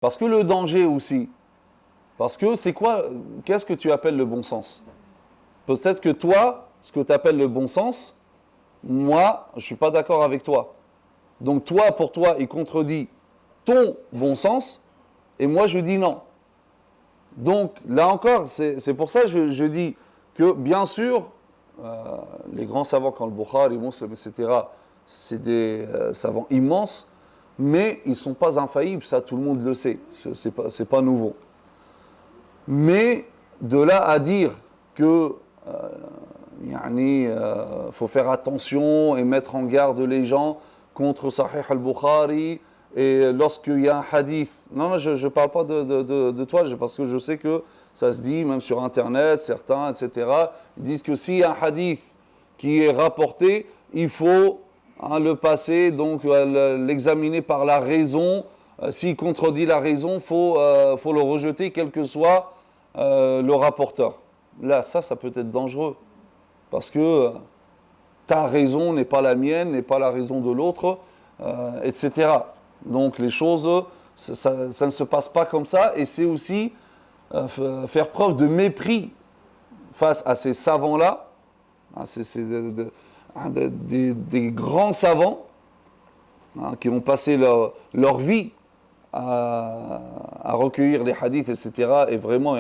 Parce que le danger aussi, parce que c'est quoi, qu'est-ce que tu appelles le bon sens? Peut-être que toi, ce que tu appelles le bon sens, moi, je ne suis pas d'accord avec toi. Donc toi, pour toi, il contredit ton bon sens, et moi, je dis non. Donc là encore, c'est pour ça que je dis que bien sûr, les grands savants comme le Bukhari, Muslim, etc., c'est des savants immenses, mais ils ne sont pas infaillibles, ça tout le monde le sait, c'est pas nouveau. Mais de là à dire que faut faire attention et mettre en garde les gens contre Sahih al-Bukhari, et lorsqu'il y a un hadith, non, je ne parle pas de toi, parce que je sais que ça se dit, même sur Internet, certains, etc., ils disent que s'il y a un hadith qui est rapporté, il faut le passer, donc l'examiner par la raison. S'il contredit la raison, il faut le rejeter, quel que soit le rapporteur. Là, ça peut être dangereux, parce que ta raison n'est pas la mienne, n'est pas la raison de l'autre, etc. Donc les choses, ça ne se passe pas comme ça, et c'est aussi faire preuve de mépris face à ces savants-là, des grands savants qui ont passé leur vie à recueillir les hadiths, etc. Et vraiment,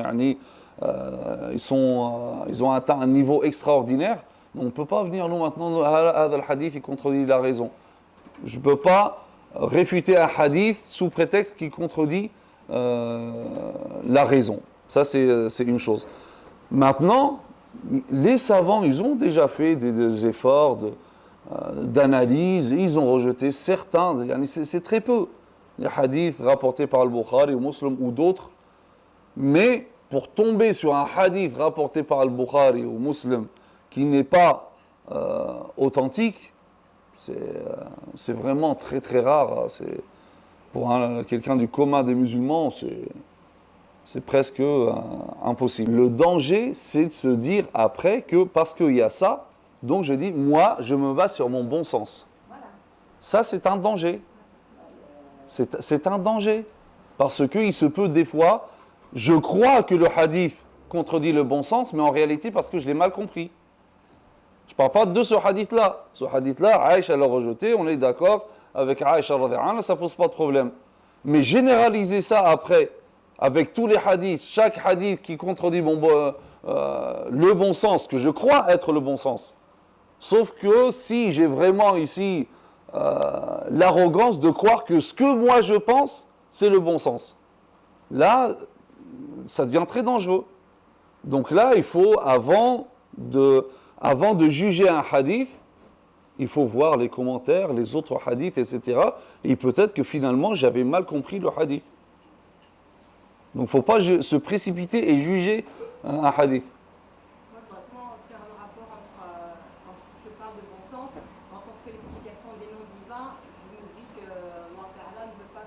ils ont atteint un niveau extraordinaire. On ne peut pas venir, nous, maintenant, le hadith, il contredit la raison. Je ne peux pas réfuter un hadith sous prétexte qu'il contredit la raison. Ça, c'est une chose. Maintenant, les savants, ils ont déjà fait des efforts d'analyse, ils ont rejeté certains, c'est très peu, les hadiths rapportés par le Bukhari ou Muslim ou d'autres, mais pour tomber sur un hadith rapporté par le Bukhari ou Muslim qui n'est pas authentique, c'est vraiment très très rare. Pour quelqu'un du commun des musulmans, c'est presque impossible. Le danger, c'est de se dire après que parce qu'il y a ça, donc je dis, moi, je me base sur mon bon sens. Voilà. Ça, c'est un danger. C'est un danger. Parce qu'il se peut des fois, je crois que le hadith contredit le bon sens, mais en réalité, parce que je l'ai mal compris. Je ne parle pas de ce hadith-là. Ce hadith-là, Aïcha l'a rejeté, on est d'accord avec Aïcha, ça ne pose pas de problème. Mais généraliser ça après, avec tous les hadiths, chaque hadith qui contredit le bon sens, que je crois être le bon sens. Sauf que si j'ai vraiment ici l'arrogance de croire que ce que moi je pense, c'est le bon sens. Là, ça devient très dangereux. Donc là, il faut, avant de juger un hadith, il faut voir les commentaires, les autres hadiths, etc. Et peut-être que finalement, j'avais mal compris le hadith. Donc il ne faut pas se précipiter et juger un hadith. Moi, je dois vraiment faire le rapport entre, quand je parle de bon sens, quand on fait l'explication des noms divins, je me dis que Allah ne veut pas,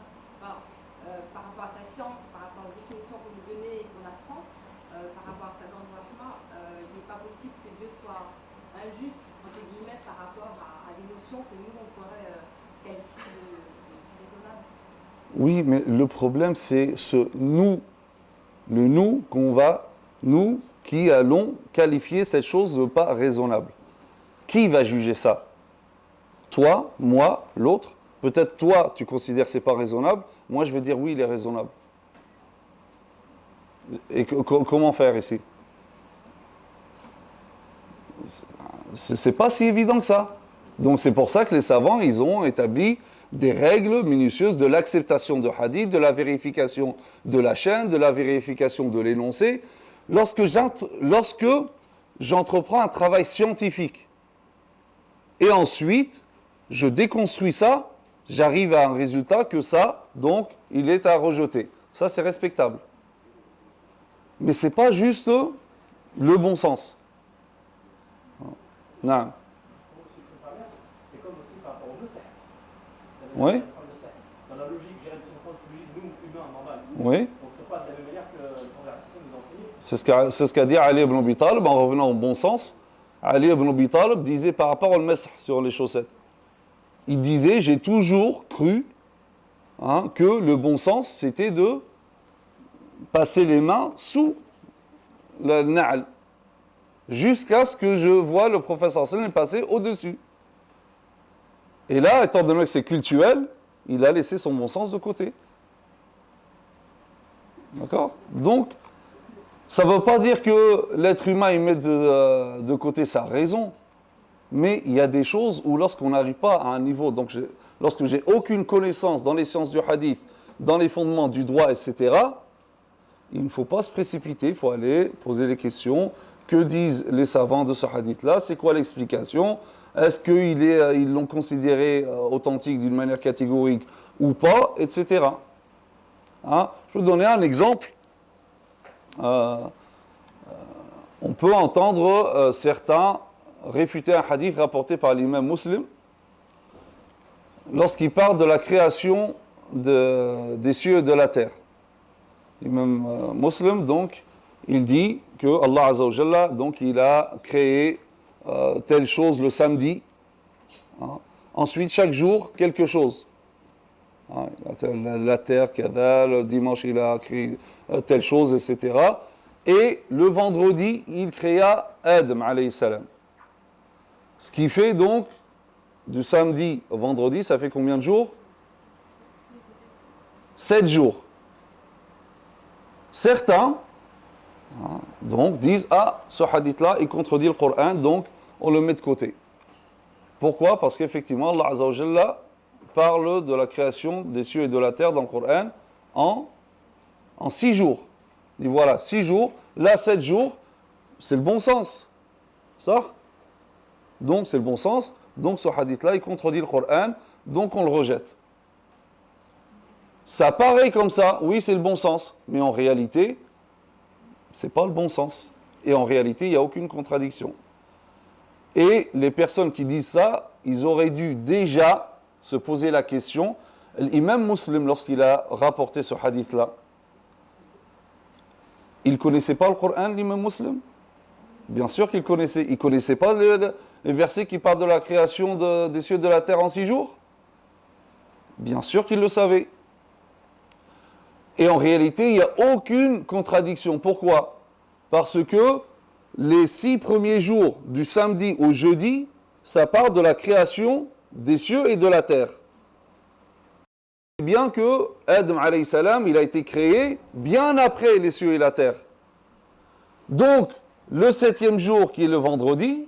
par rapport à sa science, par rapport aux définitions qu'on nous donnait et qu'on apprend, par rapport à sa grande rahma, il n'est pas possible que Dieu soit injuste, entre guillemets, par rapport à des notions que nous, on pourrait qualifier d'irraisonnables. Oui, mais le problème, c'est ce nous, le nous nous qui allons qualifier cette chose de pas raisonnable. Qui va juger ça? Toi, moi, l'autre? Peut-être toi, tu considères que ce n'est pas raisonnable. Moi, je vais dire oui, il est raisonnable. Et comment faire ici? C'est pas si évident que ça. Donc c'est pour ça que les savants, ils ont établi des règles minutieuses de l'acceptation de hadith, de la vérification de la chaîne, de la vérification de l'énoncé. Lorsque j'entreprends un travail scientifique, et ensuite, je déconstruis ça, j'arrive à un résultat que ça, donc, il est à rejeter. Ça, c'est respectable. Mais ce n'est pas juste le bon sens. Non. C'est comme aussi par rapport au Messiah. Oui. Dans la logique, j'ai l'impression que logique, nous, humains, normal. Oui. On ne fait pas de la même manière que la conversation nous enseignait. C'est ce qu'a dit Ali ibn Abi Talib, en revenant au bon sens. Ali ibn Abi Talib disait par rapport au masah sur les chaussettes. Il disait, j'ai toujours cru que le bon sens, c'était de passer les mains sous le na'al, jusqu'à ce que je vois le professeur sallam passer au-dessus. Et là, étant donné que c'est cultuel, il a laissé son bon sens de côté. D'accord? Donc, ça ne veut pas dire que l'être humain, il met de côté sa raison, mais il y a des choses où lorsqu'on n'arrive pas à un niveau, donc lorsque j'ai aucune connaissance dans les sciences du hadith, dans les fondements du droit, etc., il ne faut pas se précipiter, il faut aller poser les questions. Que disent les savants de ce hadith-là? C'est quoi l'explication? Est-ce qu'ils l'ont considéré authentique d'une manière catégorique ou pas, etc. Hein? Je vais vous donner un exemple. On peut entendre certains réfuter un hadith rapporté par l'imam Muslim lorsqu'il parle de la création des cieux et de la terre. L'imam Muslim, donc, il dit que Allah Azza wa Jalla, donc, il a créé telle chose le samedi. Hein. Ensuite, chaque jour, quelque chose. Hein, la terre, kada, le dimanche, il a créé telle chose, etc. Et le vendredi, il créa Adam, alayhi salam. Ce qui fait donc, du samedi au vendredi, ça fait combien de jours? 7 jours. Certains donc disent ce hadith-là, il contredit le Coran, donc on le met de côté. Pourquoi? Parce qu'effectivement, Allah Azza wa Jalla parle de la création des cieux et de la terre dans le Coran en 6 jours. Il dit voilà, 6 jours, là 7 jours, c'est le bon sens. Ça? Donc c'est le bon sens, donc ce hadith-là, il contredit le Coran, donc on le rejette. Ça paraît comme ça, oui, c'est le bon sens, mais en réalité, c'est pas le bon sens. Et en réalité, il n'y a aucune contradiction. Et les personnes qui disent ça, ils auraient dû déjà se poser la question. L'imam Muslim, lorsqu'il a rapporté ce hadith-là, il ne connaissait pas le Coran, l'imam Muslim? Bien sûr qu'il connaissait. Il ne connaissait pas les versets qui parlent de la création des cieux et de la terre en 6 jours? Bien sûr qu'il le savait. Et en réalité, il n'y a aucune contradiction. Pourquoi? Parce que les 6 premiers jours, du samedi au jeudi, ça parle de la création des cieux et de la terre. Bien que Adam, alayhi salam, il a été créé bien après les cieux et la terre. Donc, le 7e jour, qui est le vendredi,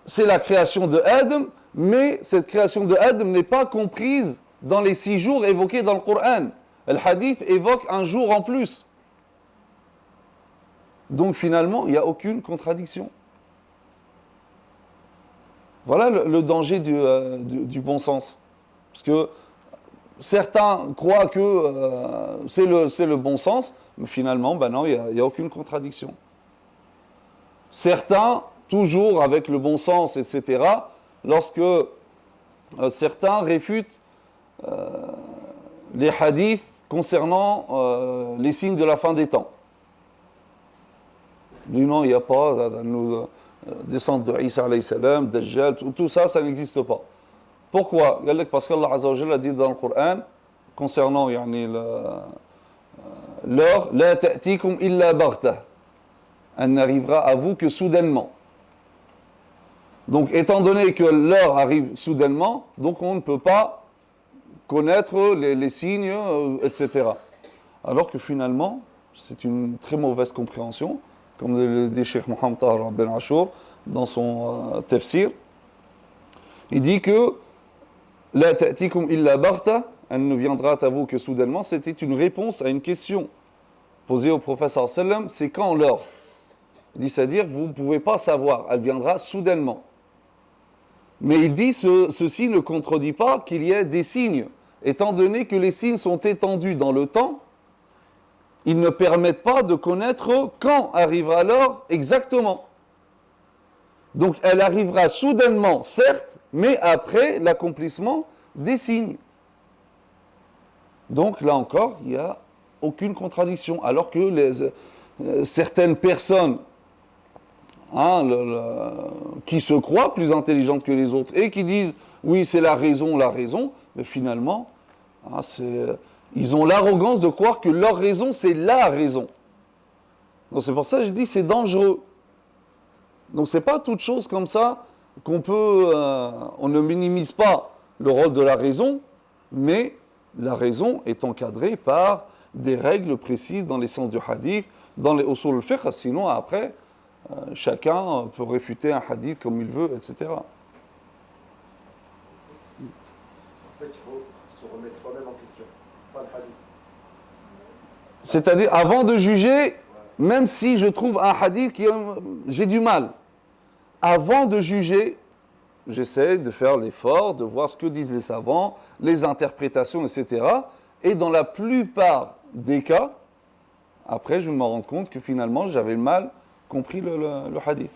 c'est la création de Adam, mais cette création de Adam n'est pas comprise dans les 6 jours évoqués dans le Coran. Le hadith évoque un jour en plus. Donc finalement, il n'y a aucune contradiction. Voilà le danger du bon sens. Parce que certains croient que c'est le bon sens, mais finalement, ben non, il n'y a aucune contradiction. Certains, toujours avec le bon sens, etc., lorsque certains réfutent les hadiths concernant les signes de la fin des temps. Ils disent non, il n'y a pas descente de Isa alayhi salam, Dajjal, tout ça, ça n'existe pas. Pourquoi? Parce qu'Allah Azza wa Jalla a dit dans le Coran, concernant l'heure, la ta'tikum illa baghtah. Elle n'arrivera à vous que soudainement. Donc, étant donné que l'heure arrive soudainement, donc on ne peut pas connaître les signes, etc. Alors que finalement, c'est une très mauvaise compréhension, comme le dit Cheikh Mohammed Tahar Ben Achour dans son tafsir. Il dit que la ta'tikum illa baghtah, elle ne viendra à vous que soudainement. C'était une réponse à une question posée au prophète sallallahu alayhi wa sallam, c'est quand l'heure? Il dit, c'est-à-dire, vous ne pouvez pas savoir, elle viendra soudainement. Mais il dit, ceci ne contredit pas qu'il y ait des signes. Étant donné que les signes sont étendus dans le temps, ils ne permettent pas de connaître quand arrivera l'heure exactement. Donc elle arrivera soudainement, certes, mais après l'accomplissement des signes. Donc là encore, il n'y a aucune contradiction. Alors que certaines personnes qui se croient plus intelligentes que les autres et qui disent oui, c'est la raison, mais finalement, hein, ils ont l'arrogance de croire que leur raison, c'est la raison. Donc c'est pour ça que je dis c'est dangereux. Donc c'est pas toute chose comme ça qu'on peut... on ne minimise pas le rôle de la raison, mais la raison est encadrée par des règles précises dans les sens du hadith, dans les usul al-fiqh, sinon après, chacun peut réfuter un hadith comme il veut, etc. En fait, il faut se remettre soi-même en question, pas le hadith. C'est-à-dire, avant de juger, même si je trouve un hadith qui j'ai du mal, avant de juger, j'essaie de faire l'effort, de voir ce que disent les savants, les interprétations, etc. Et dans la plupart des cas, après, je vais me rendre compte que finalement, j'avais mal compris le hadith.